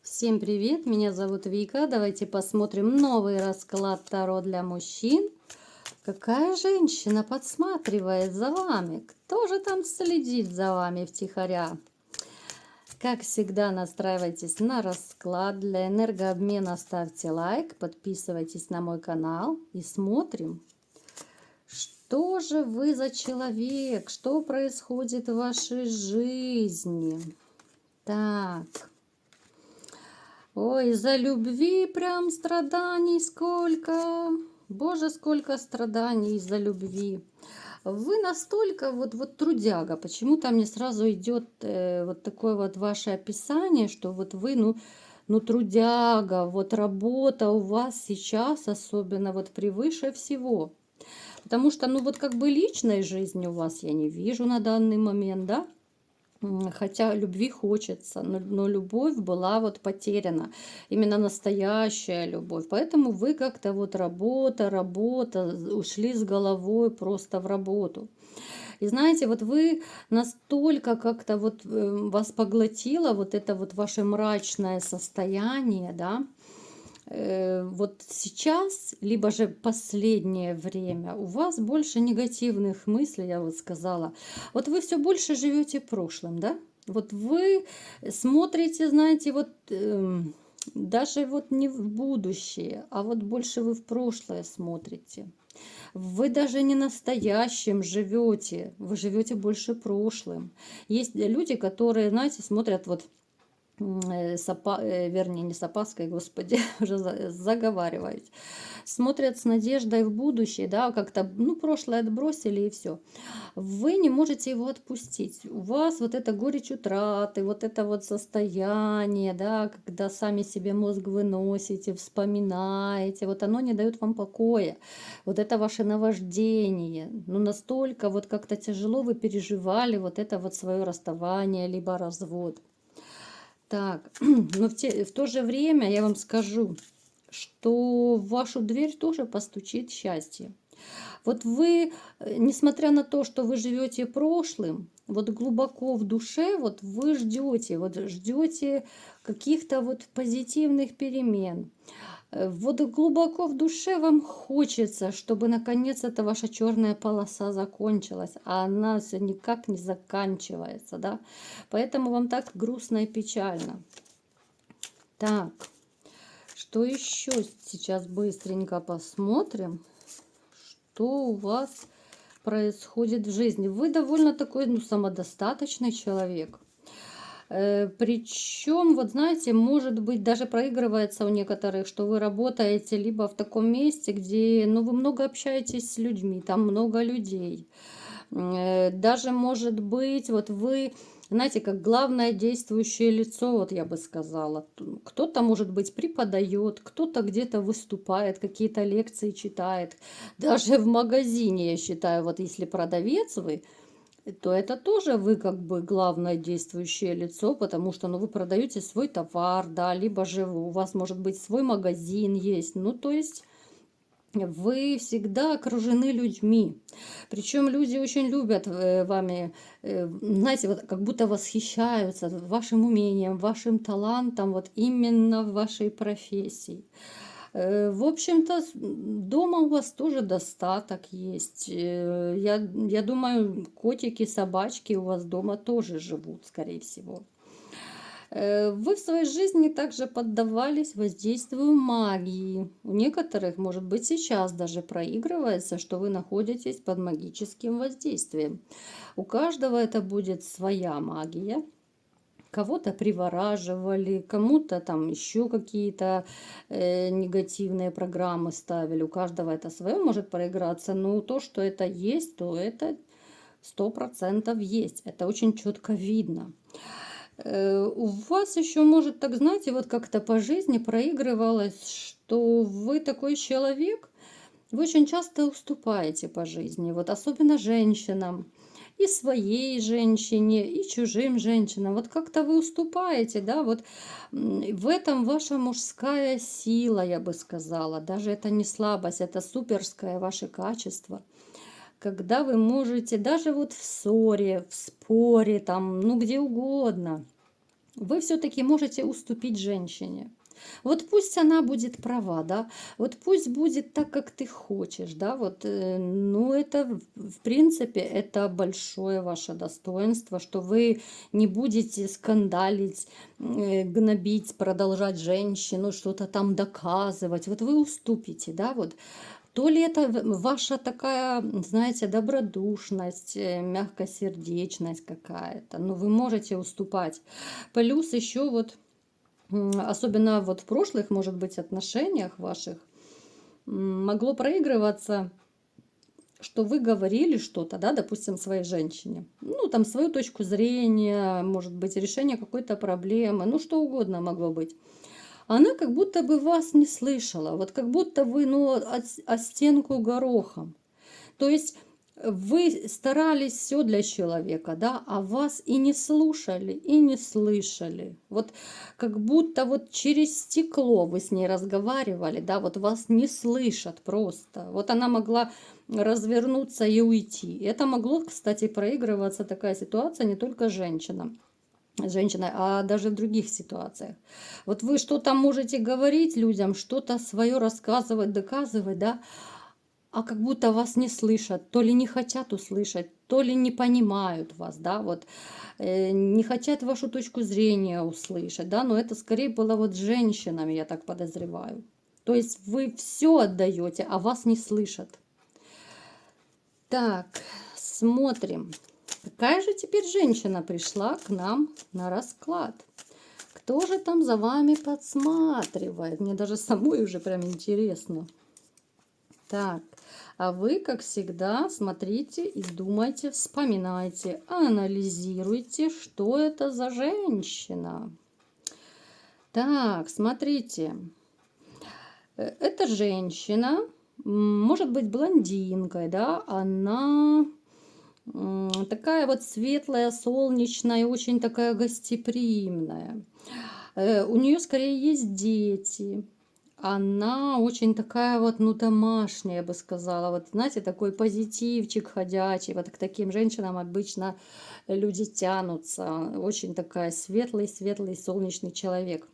Всем привет, меня зовут Вика. Давайте посмотрим новый расклад Таро для мужчин. Какая женщина подсматривает за вами? Кто же там следит за вами втихаря? Как всегда, настраивайтесь на расклад. Для энергообмена ставьте лайк, подписывайтесь на мой канал и смотрим. Что же вы за человек? Что происходит в вашей жизни? Так. Ой, за любви прям страданий сколько. Боже, сколько страданий из-за любви. Вы настолько вот трудяга. Почему-то мне сразу идет вот такое вот ваше описание, что вот вы, ну трудяга, вот работа у вас сейчас особенно вот превыше всего. Потому что, ну вот как бы личной жизни у вас я не вижу на данный момент, да? Хотя любви хочется, но любовь была вот потеряна. Именно настоящая любовь. Поэтому вы как-то вот работа, ушли с головой просто в работу. И знаете, вот вы настолько как-то вот вас поглотило вот это вот ваше мрачное состояние, да, вот сейчас, либо же последнее время у вас больше негативных мыслей, я вот сказала. Вот вы все больше живете прошлым, да? Вот вы смотрите, знаете, вот даже вот не в будущее, а вот больше вы в прошлое смотрите. Вы даже не настоящим живете, вы живете больше прошлым. Есть люди, которые, знаете, смотрят вот вернее, не с опаской, господи, уже заговариваюсь. Смотрят с надеждой в будущее, да, как-то, ну, прошлое отбросили и все. Вы не можете его отпустить. У вас вот это горечь утраты, вот это вот состояние, да, когда сами себе мозг выносите, вспоминаете, вот оно не дает вам покоя. Вот это ваше наваждение, ну, настолько вот как-то тяжело вы переживали вот это вот свое расставание, либо развод. Так, но в то же время я вам скажу, что в вашу дверь тоже постучит счастье. Вот вы, несмотря на то, что вы живете прошлым, вот глубоко в душе, вот вы ждете каких-то вот позитивных перемен. Вот глубоко в душе вам хочется, чтобы наконец эта ваша черная полоса закончилась, а она все никак не заканчивается, да? Поэтому вам так грустно и печально. Так, что еще сейчас быстренько посмотрим, что у вас происходит в жизни. Вы довольно такой, ну, самодостаточный человек. Причем, вот знаете, может быть, даже проигрывается у некоторых, что вы работаете либо в таком месте, где, ну, вы много общаетесь с людьми, там много людей. Даже, может быть, вот вы, знаете, как главное действующее лицо, вот я бы сказала. Кто-то, может быть, преподает, кто-то где-то выступает, какие-то лекции читает. Даже в магазине, я считаю, вот если продавец вы, то это тоже вы как бы главное действующее лицо, потому что, ну, вы продаете свой товар, да, либо же у вас, может быть, свой магазин есть. Ну, то есть вы всегда окружены людьми. Причем люди очень любят вами, знаете, вот как будто восхищаются вашим умением, вашим талантом, вот именно в вашей профессии. В общем-то, дома у вас тоже достаток есть. Я думаю, котики, собачки у вас дома тоже живут, скорее всего. Вы в своей жизни также поддавались воздействию магии. У некоторых, может быть, сейчас даже проигрывается, что вы находитесь под магическим воздействием. У каждого это будет своя магия. Кого-то привораживали, кому-то там еще какие-то негативные программы ставили. У каждого это свое может проиграться, но то, что это есть, то это 100% есть. Это очень четко видно. У вас еще может так, знаете, вот как-то по жизни проигрывалось, что вы такой человек, вы очень часто уступаете по жизни, вот особенно женщинам, и своей женщине, и чужим женщинам. Вот как-то вы уступаете, да, вот в этом ваша мужская сила, я бы сказала. Даже это не слабость, это суперское ваше качество. Когда вы можете даже вот в ссоре, в споре, там, ну где угодно, вы все-таки можете уступить женщине. Вот пусть она будет права, да, вот пусть будет так, как ты хочешь, да, вот, ну, это, в принципе, это большое ваше достоинство, что вы не будете скандалить, гнобить, продолжать женщину, что-то там доказывать, вот вы уступите, да, вот, то ли это ваша такая, знаете, добродушность, мягкосердечность какая-то, но вы можете уступать. Плюс еще вот, особенно вот в прошлых, может быть, отношениях ваших, могло проигрываться, что вы говорили что-то, да, допустим, своей женщине. Ну, там, свою точку зрения, может быть, решение какой-то проблемы, ну, что угодно могло быть. Она как будто бы вас не слышала, вот как будто вы, ну, о стенку горохом. То есть вы старались все для человека, да, а вас и не слушали, и не слышали. Вот как будто вот через стекло вы с ней разговаривали, да, вот вас не слышат просто. Вот она могла развернуться и уйти. Это могло, кстати, проигрываться такая ситуация не только женщинам. С женщиной, а даже в других ситуациях. Вот вы что-то можете говорить людям, что-то свое рассказывать, доказывать, да, а как будто вас не слышат, то ли не хотят услышать, то ли не понимают вас, да, вот, не хотят вашу точку зрения услышать, да, но это скорее было вот с женщинами, я так подозреваю. То есть вы все отдаете, а вас не слышат. Так, смотрим. Какая же теперь женщина пришла к нам на расклад? Кто же там за вами подсматривает? Мне даже самой уже прям интересно. Так, а вы, как всегда, смотрите и думайте, вспоминайте, анализируйте, что это за женщина. Так, смотрите. Эта женщина может быть блондинкой, да, она такая вот светлая, солнечная, очень такая гостеприимная. У нее скорее есть дети. Она очень такая вот, ну, домашняя, я бы сказала. Вот, знаете, такой позитивчик ходячий. Вот к таким женщинам обычно люди тянутся. Очень такая светлый, светлый, солнечный человек.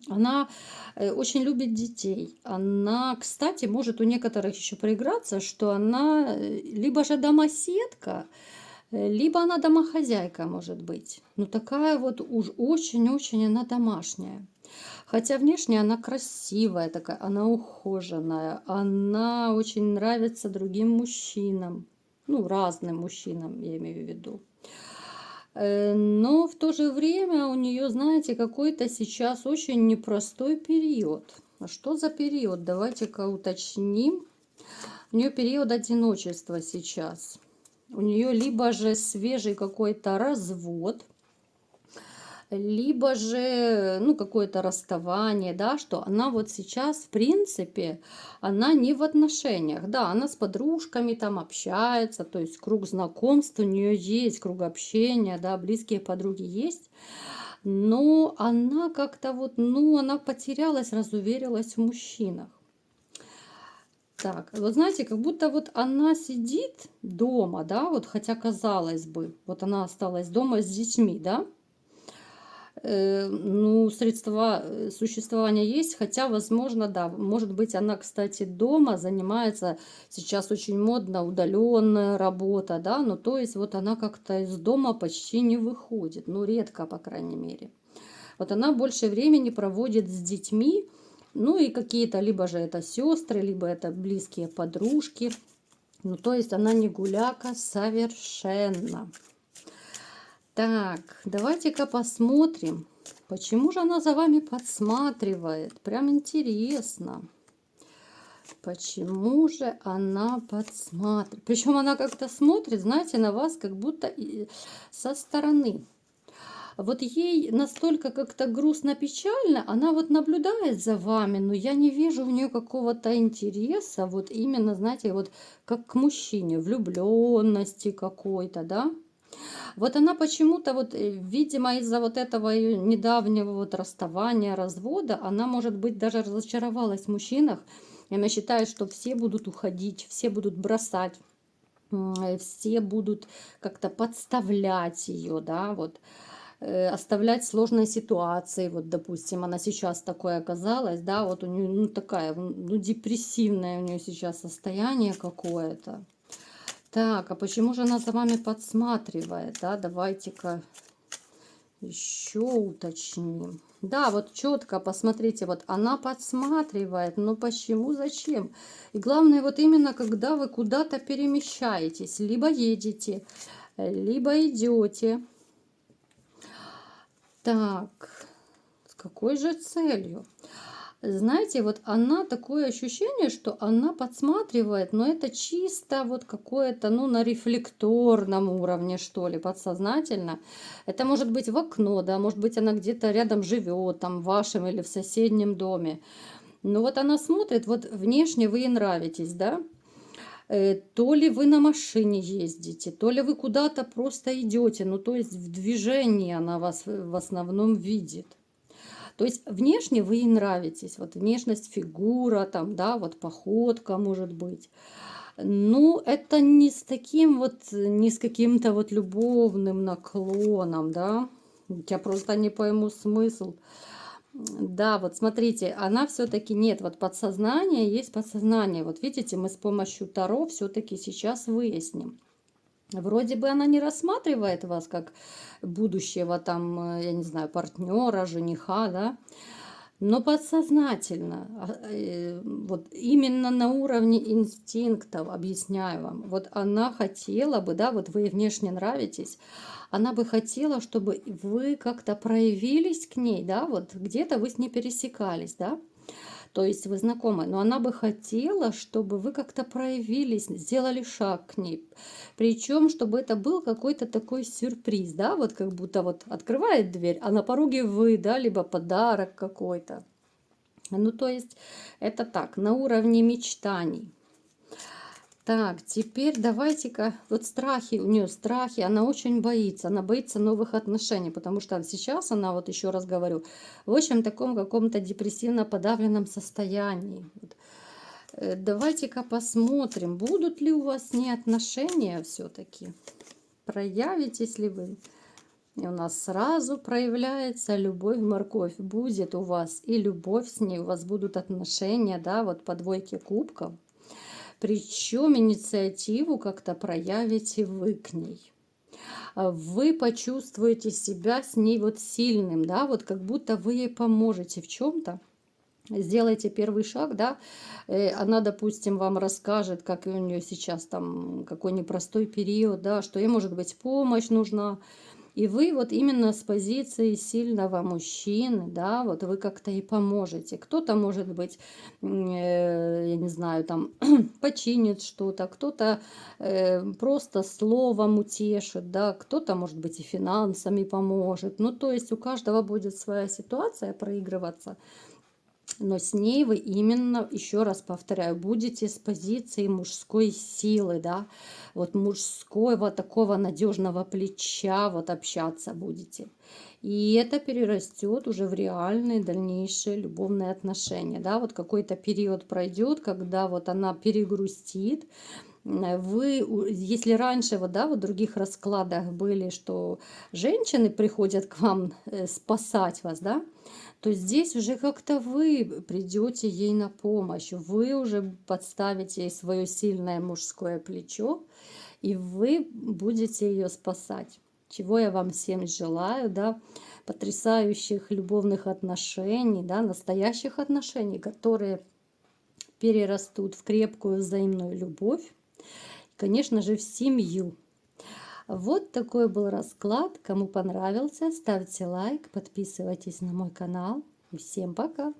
Она очень любит детей. Она, кстати, может у некоторых еще проиграться, что она либо же домоседка, либо она домохозяйка, может быть. Ну, такая вот уж очень-очень она домашняя. Хотя внешне она красивая такая, она ухоженная, она очень нравится другим мужчинам. Ну, разным мужчинам, я имею в виду. Но в то же время у нее, знаете, какой-то сейчас очень непростой период. А что за период? Давайте-ка уточним. У нее период одиночества сейчас. У нее либо же свежий какой-то развод, либо же, ну, какое-то расставание, да, что она вот сейчас, в принципе, она не в отношениях, да, она с подружками там общается, то есть круг знакомств у нее есть, круг общения, да, близкие подруги есть, но она как-то вот, ну, она потерялась, разуверилась в мужчинах. Так, вот знаете, как будто вот она сидит дома, да, вот хотя казалось бы, вот она осталась дома с детьми, да, ну, средства существования есть, хотя, возможно, да, может быть, она, кстати, дома занимается, сейчас очень модно удаленная работа, да, ну, то есть вот она как-то из дома почти не выходит, ну, редко, по крайней мере. Вот она больше времени проводит с детьми, ну, и какие-то, либо же это сестры, либо это близкие подружки, ну, то есть она не гуляка совершенно. Так, давайте-ка посмотрим, почему же она за вами подсматривает. Прям интересно. Почему же она подсматривает? Причем она как-то смотрит, знаете, на вас как будто со стороны. Вот ей настолько как-то грустно, печально, она вот наблюдает за вами, но я не вижу в нее какого-то интереса, вот именно, знаете, вот как к мужчине, влюбленности какой-то, да? Вот она почему-то, вот, видимо, из-за вот этого её недавнего вот расставания, развода, она, может быть, даже разочаровалась в мужчинах. И она считает, что все будут уходить, все будут бросать, все будут как-то подставлять ее, да, вот. оставлять сложные ситуации. Вот, допустим, она сейчас такой оказалась, да, вот у нее, ну, такая, ну, депрессивное у нее сейчас состояние какое-то. Так, а почему же она за вами подсматривает, да? Давайте-ка еще уточним. Да, вот четко, посмотрите, вот она подсматривает, но почему, зачем? И главное, вот именно когда вы куда-то перемещаетесь, либо едете, либо идете. Так, с какой же целью? Знаете, вот она, такое ощущение, что она подсматривает, но это чисто вот какое-то, ну, на рефлекторном уровне, что ли, подсознательно. Это может быть в окно, да, может быть, она где-то рядом живет, там, в вашем или в соседнем доме. Но вот она смотрит, вот внешне вы ей нравитесь, да? То ли вы на машине ездите, то ли вы куда-то просто идете, ну, то есть в движении она вас в основном видит. То есть внешне вы ей нравитесь, вот внешность, фигура, там, да, вот походка может быть. Ну, это не с таким вот, не с каким-то вот любовным наклоном, да. Я просто не пойму смысл. Да, вот смотрите, она все-таки нет, вот подсознание есть подсознание. Вот видите, мы с помощью Таро все-таки сейчас выясним. Вроде бы она не рассматривает вас как будущего там, я не знаю, партнера, жениха, да, но подсознательно, вот именно на уровне инстинктов, объясняю вам, вот она хотела бы, да, вот вы ей внешне нравитесь, она бы хотела, чтобы вы как-то проявились к ней, да, вот где-то вы с ней пересекались, да, то есть вы знакомы, но она бы хотела, чтобы вы как-то проявились, сделали шаг к ней. Причем, чтобы это был какой-то такой сюрприз, да, вот как будто вот открывает дверь, а на пороге вы, да, либо подарок какой-то. Ну, то есть это так, на уровне мечтаний. Так, теперь давайте-ка, вот страхи, у нее страхи, она очень боится, она боится новых отношений, потому что сейчас она, вот еще раз говорю, в общем таком каком-то депрессивно подавленном состоянии. Вот. Давайте-ка посмотрим, будут ли у вас с ней отношения все-таки, проявитесь ли вы. И у нас сразу проявляется любовь-морковь, будет у вас и любовь с ней, у вас будут отношения, да, вот по двойке кубков. Причем инициативу как-то проявите вы к ней. Вы почувствуете себя с ней вот сильным, да, вот как будто вы ей поможете в чем-то. Сделайте первый шаг, да, она, допустим, вам расскажет, как у нее сейчас там какой непростой период, да, что ей, может быть, помощь нужна. И вы вот именно с позиции сильного мужчины, да, вот вы как-то и поможете. Кто-то, может быть, я не знаю, там починит что-то, кто-то просто словом утешит, да, кто-то, может быть, и финансами поможет. Ну, то есть у каждого будет своя ситуация проигрываться. Но с ней вы именно, еще раз повторяю, будете с позиции мужской силы, да, вот мужского такого надежного плеча вот общаться будете. И это перерастет уже в реальные дальнейшие любовные отношения, да, вот какой-то период пройдет, когда вот она перегрустит. Вы, если раньше вот, да, вот в других раскладах были, что женщины приходят к вам спасать вас, да, то здесь уже как-то вы придете ей на помощь, вы уже подставите ей свое сильное мужское плечо, и вы будете ее спасать. Чего я вам всем желаю, да, потрясающих любовных отношений, да, настоящих отношений, которые перерастут в крепкую взаимную любовь, конечно же, в семью. Вот такой был расклад. Кому понравился, ставьте лайк, подписывайтесь на мой канал. И всем пока!